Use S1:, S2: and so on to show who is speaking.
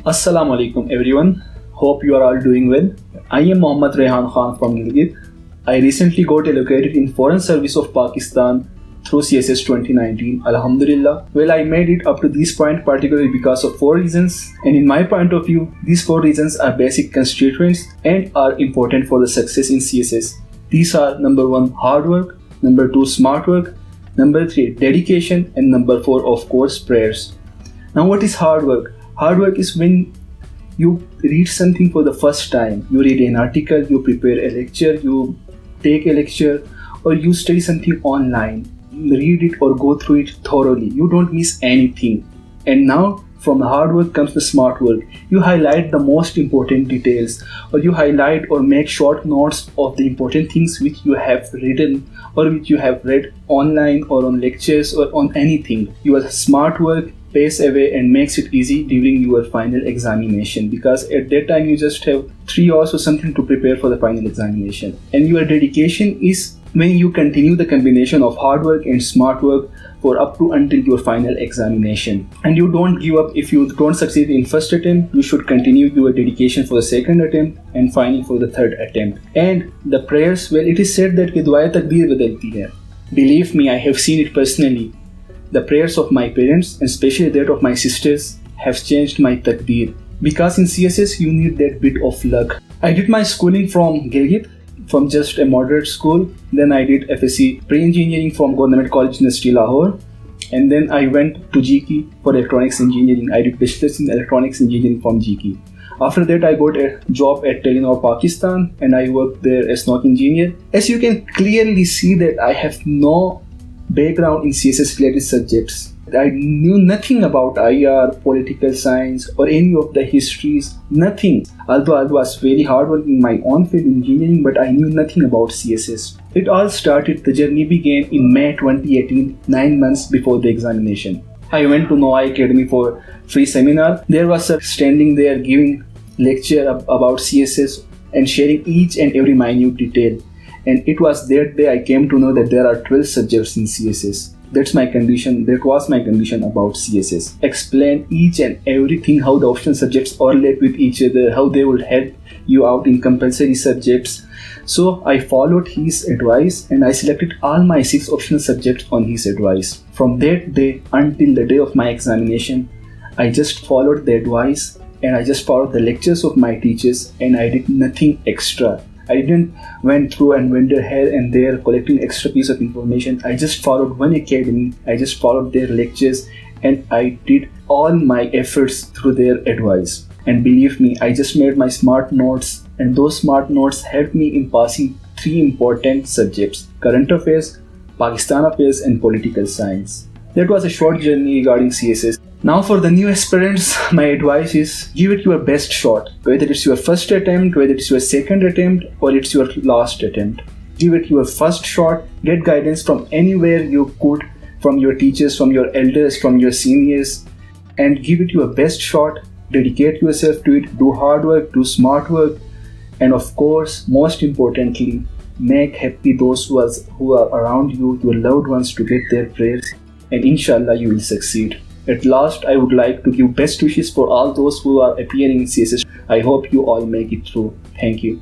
S1: Assalamu alaikum everyone. Hope you are all doing well. I am Mohammad Rehan Khan from GIlgit. I recently got allocated in Foreign Service of Pakistan through CSS 2019. Alhamdulillah. Well, I made it up to this point particularly because of 4 reasons. And in my point of view, these 4 reasons are basic constituents and are important for the success in CSS. These are number 1, hard work, number 2, smart work, number 3, dedication, and number 4, of course, prayers. Now, what is hard work? Hard work is when you read something for the first time. You read an article, you prepare a lecture, you take a lecture, or you study something online. Read it or go through it thoroughly. You don't miss anything. And now, from the hard work comes the smart work. You highlight the most important details, or you highlight or make short notes of the important things which you have written or which you have read online or on lectures or on anything. Your smart work pays away and makes it easy during your final examination, because at that time you just have 3 hours or something to prepare for the final examination. And your dedication is when you continue the combination of hard work and smart work for up to until your final examination. And you don't give up if you don't succeed in first attempt. You should continue your dedication for the second attempt and finally for the third attempt. And the prayers, well, it is said that कि दुआएं तकदीर बदलती है. Believe me, I have seen it personally. The prayers of my parents, and especially that of my sisters, have changed my taqdeer. Because in CSS you need that bit of luck. I did my schooling from GIlgit, from just a moderate school. Then I did FSC pre-engineering from Government College University Lahore. And then I went to GK for electronics engineering. I did bachelor's in electronics engineering from GK. After that I got a job at NOA Pakistan and I worked there as NOC engineer. As you can clearly see that I have no background in CSS related subjects. I knew nothing about IR, political science, or any of the histories, nothing. Although I was very hard working in my own field engineering, but I knew nothing about CSS. It all started, the journey began in May 2018, 9 months before the examination. I went to NOA Academy for free seminar. There was a standing there giving lecture about CSS and sharing each and every minute detail. And it was that day I came to know that there are 12 subjects in CSS. That was my condition about CSS. Explain each and everything, how the optional subjects relate with each other, how they will help you out in compulsory subjects. So I followed his advice and I selected all my 6 optional subjects on his advice. From that day until the day of my examination, I just followed the advice and I just followed the lectures of my teachers and I did nothing extra. I didn't went through and wander here and there collecting extra piece of information. I just followed one academy. I just followed their lectures and I did all my efforts through their advice. And believe me, I just made my smart notes, and those smart notes helped me in passing 3 important subjects: current affairs, Pakistan affairs, and political science. That was a short journey regarding CSS. Now for the new aspirants, my advice is give it your best shot. Whether it's your first attempt, whether it's your second attempt, or it's your last attempt. Give it your first shot. Get guidance from anywhere you could, from your teachers, from your elders, from your seniors, and give it your best shot. Dedicate yourself to it. Do hard work, do smart work, and of course, most importantly, make happy those who are around you, your loved ones, to get their prayers, and inshallah you will succeed. At last, I would like to give best wishes for all those who are appearing in CSS. I hope you all make it through. Thank you.